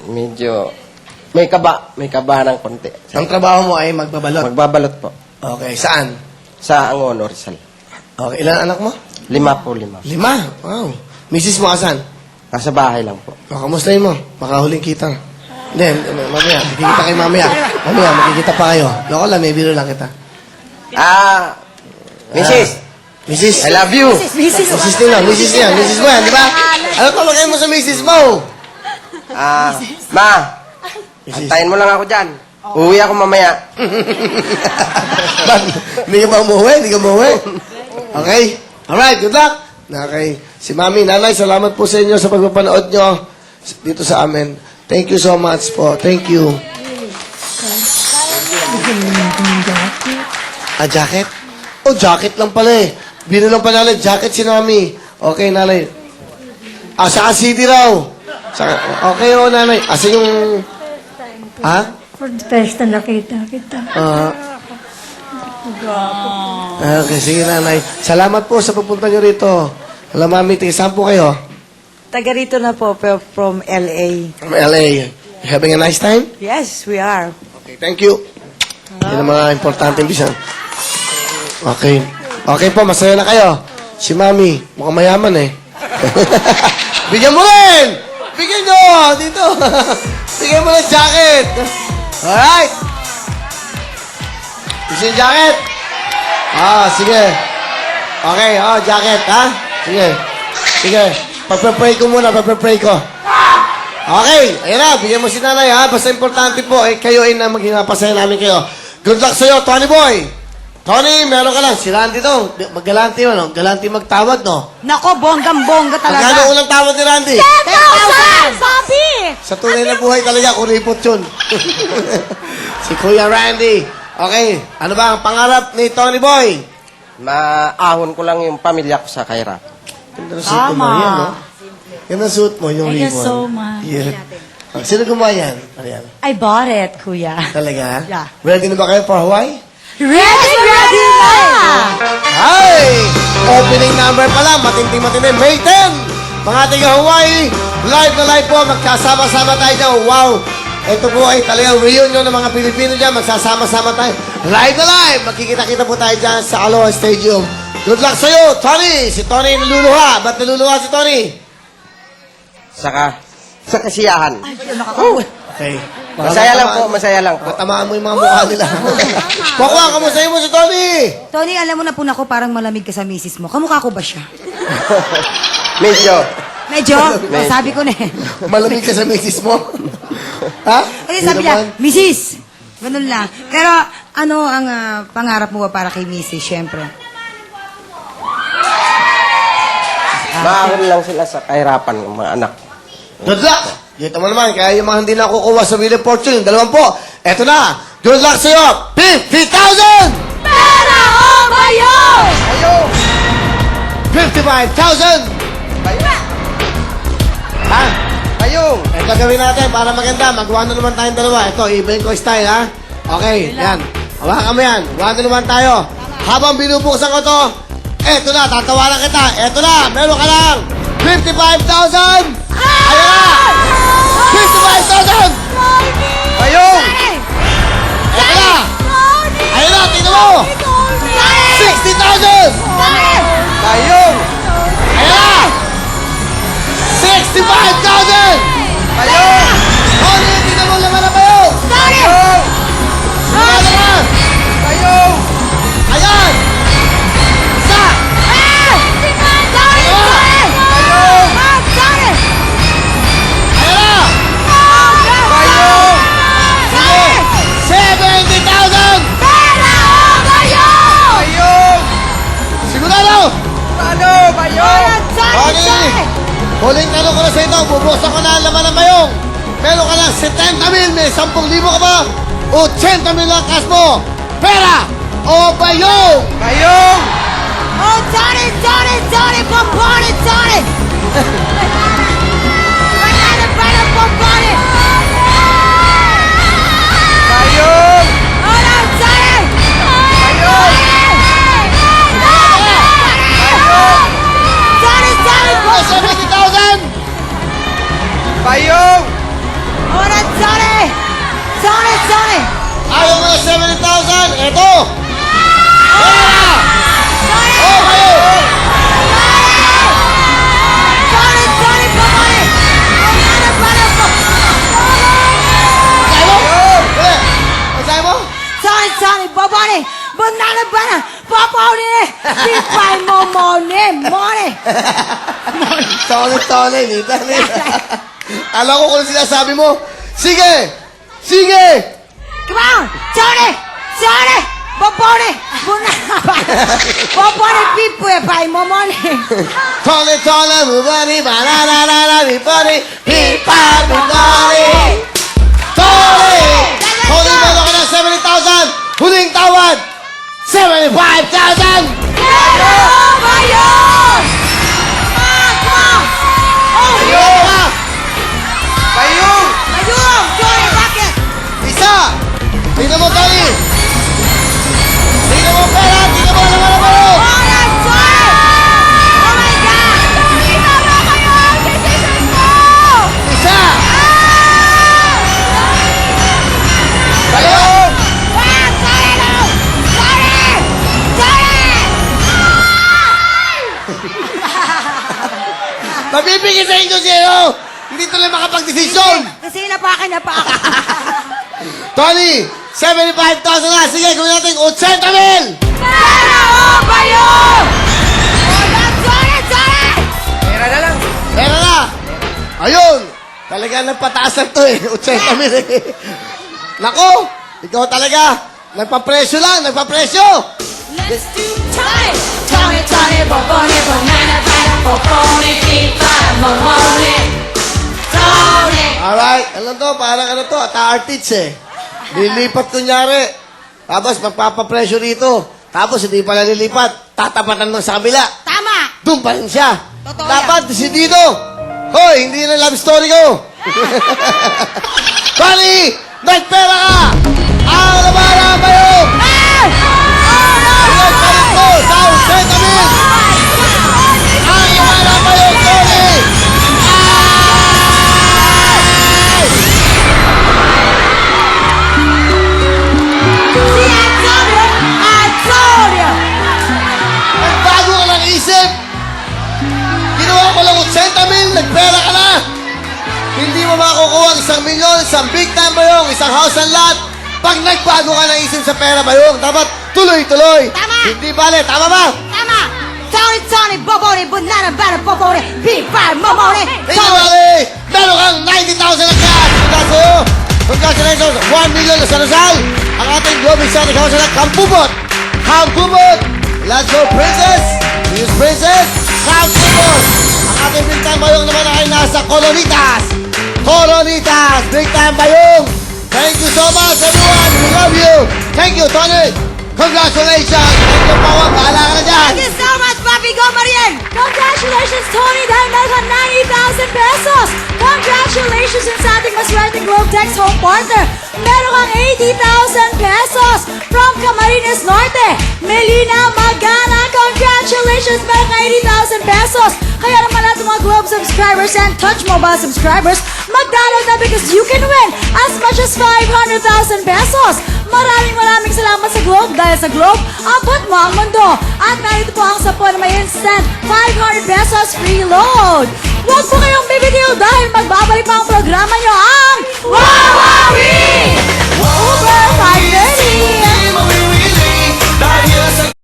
Medyo, may kaba ng konti. Ang trabaho mo ay magbabalot. Magbabalot po. Okay, saan? Sa Angono, Rizal. Okay, ilan anak mo? 5 po. 5. Wow. Mrs. mo asan? Nasa bahay lang po. O, kamustahin mo? Makahuling kita. Hindi, mamaya. Makikita kayo mamaya. Mamaya, makikita pa kayo. Loko lang, may biro lang kita. Mrs. Mrs. I love you. Mrs. nila, Mrs. niya. Mrs. mo yan, di ba? Ano tawagin mo sa Mrs. mo? Ma, Mrs. antayin mo lang ako dyan. Uwi ako mamaya. Hindi ka ba umuwi? Hindi ka umuwi? Okay? Alright, good luck! Okay. Si Mami, Nanay, salamat po sa inyo sa pagpapanood nyo dito sa amin. Thank you so much po. Thank you. Jacket? Oh, jacket lang pala eh. Bino lang pala natin, jacket si Mami. Okay, Nanay. Saka CD raw. Okay, Nanay. Asa yung... Ha? For the first na nakita kita. Okay, sige, Nanay. Salamat po sa pagpunta nyo rito. Alam, Mami, saan po kayo? Taga rito na po, from LA. From LA. You having a nice time? Yes, we are. Okay, thank you. Yan ang mga importante bisan. Okay. Okay po, masaya na kayo. Si Mami, mukhang mayaman eh. Bigyan mo rin! Bigyan nyo! Dito! Bigyan mo ng jacket! Alright! Gusto yung jacket? Sige. Okay, jacket, ha? Sige. Sige. Pagpe-pray ko muna, pagpe-pray ko. Okay, ayun na, bigyan mo si Nanay, ha? Basta importante po, kayo ay na maghinapasaya namin kayo. Good luck sa'yo, Tony Boy! Tony, meron ka lang. Si Randy to. Maggalanti mo, no? Galanti magtawad, no? Nako, bonggang-bongga talaga. Magkano unang tawad ni Randy? 10,000! Sabi! Sa tunay na buhay talaga, kuripot yun. Si Kuya Randy. Okay, ano ba ang pangarap ni Tony Boy? Maahon ko lang yung pamilya ko sa kahirap. Ganda na suit mo, yan, no? Ganda suit mo, yung Thank you ribbon. so much. Yeah. Sino gumawa yan? Ano yan? I bought it, kuya. Talaga? Yeah. Ready na ba kayo for Hawaii? Ready na! Hi! Opening number pa lang, matindi-matindi. May 10! Mga tiga Hawaii, live na live po, magkasama-sama tayo dyan. Wow! Ito po ay talagang reunion ng mga Pilipino dyan. Magsasama-sama tayo. Live na live! Magkikita-kita po tayo dyan sa Aloha Stadium. Good luck sa'yo, Tony! Si Tony naluluha. Ba't naluluha si Tony? Sa kasiyahan. Okay. Masaya lang po, masaya lang po. Matamaan mo yung mga mukha nila. Pakwa, kamustahin mo si Tony? Tony, alam mo na po ko parang malamig ka sa misis mo. Kamukha ko ba siya? Medyo. Medyo? Sabi ko na eh. Malamig ka sa misis mo? Ha? Kasi Hindi sabi niya, naman. misis! Ganun lang. Pero ano ang pangarap mo ba para kay misis, syempre? Maahon lang sila sa kahirapan ng mga anak. Good luck! Dito mo naman, kaya yung mga hindi na kukuha sa Wheel of Fortune, yung 2, eto na! Good luck sa'yo! 50,000! Pera o bayo! Ayo! 55,000! Ha? Ayong! Ito gawin natin para maganda. Magawa na naman tayong dalawa. Ito, ibahin ko style, ha? Okay, yan. Hawakan mo yan. Gawa na naman tayo. Habang binubuksan ko to, eto na, tatawanan kita. Eto na, meron ka lang 55,000! Ayan na! 55,000! Ayong! Eto na! Ayan na, tingnan mo! 60,000! Ayong! Ayan na! 65,000! Ayong! Tony, tingnan mo naman na kayo! Ayong! Naman naman! Ayong! Ayan! Isa! Ayan na! Ayong! Sige! 70,000! Ayong! Sigurado! Ano? Ayong! Tony! Huling tanong ko na sa ito, bubuksan ko na ang laman ng mayong. Meron ka lang 70,000, may 10,000 ka ba? 80,000 lang cash mo. Pera o bayong? Ayong! Oh, Tony! Pomponi, Tony! Banana, Pomponi! Ayong! Oh, no, Tony! Ayong! Tony! Oh, 70,000! Ayong! Oh, Pipay mo, Mone. Tole, Nita. Alam ko kung sinasabi mo. Sige! Sige! Come on! Tony! Bobone! Bobone, pipay mo, Mone. Tole, mubani, banana, bibani, pipa, bibani. Tole! Huling mo ka ng 70,000! Huling tawad! 75,000! Ano ba yun? Come on! Oh, Ayun ka! Payong! Ayun! Tony, bakit? Isa! Tingnan mo, Tony! Tingnan mo pera! Tingnan mo, alam mo! Tony! Oh my God! Tama ko yun! Decision mo! Isa! Payong! Mabibigisahin ko sa'yo! Hindi tuloy makapag-desisyon! Kasi napaka. Tony! 75,000 na! Sige, gawin natin 80,000! Ano ba yun? Tony! Pera na lang. Pera na! Ayun! Talaga nagpataas na to eh. 80,000 eh. Nako! Ikaw talaga! Nagpapresyo lang! Nagpapresyo! Let's do Tony, Bobone, banana, Bobone, pipa, Bobone, Tony. Alright, ano to? Parang ano to? Ata-artits eh. Lilipat kunyari. Tapos magpapapresyo rito. Tapos hindi pala lilipat. Tatapatan mo sa kabila. Tama! Doon pa rin siya. Totoo Dapat decidido. Hoy, hindi na love story ko. Tony! Nagpera ka! Ang labara ba yun? Nagpalit mo sa 80,000! Ang labara ba yun, Tony? Nagbago ka ng isip! Ginawa ko lang 80,000, nagpera ka na! Hindi mo makukuha ang 1,000,000, isang big time ba yung isang house and lot? Pag nagbago ka ng isip sa pera ba yung dapat tuloy-tuloy! Tama! Hindi bale, tama ba? Tama! Tony, Bobone, banana, Bobone, pipa, Bobone, Hindi bale! Meron kang 90,000 na cash! Mula sa'yo! Congratulations! 1,000,000 na sa Rizal! Ang ating Globe Exotic House and Lot, Kampubot! Kampubot! Let's go, Princess! Miss Princess! Kampubot! Ang ating big time bayong naman ay nasa Colonitas! Colonitas! Big time bayong! Thank you so much, everyone! We love you! Thank you, Tony! Congratulations! Thank you, Pawa! Bahala ka na dyan! Thank you so much, Papi! Go, Mariel! Congratulations, Tony, dahil meron kang 90,000 pesos. Congratulations din sa ating maswerteng Globe Text home partner. Meron kang 80,000 pesos from Camarines Norte. Melina Magana, congratulations, meron kang 80,000 pesos. Kaya naman lahat ng mga Globe subscribers and Touch Mobile subscribers, mag-download na because you can win as much as 500,000 pesos. Maraming salamat sa Globe dahil sa Globe, abot mo ang mundo. At narito po ang sapon na may instant 500 pesos free load. Huwag po kayong bibitiw dahil magbabalik pa ang programa nyo ang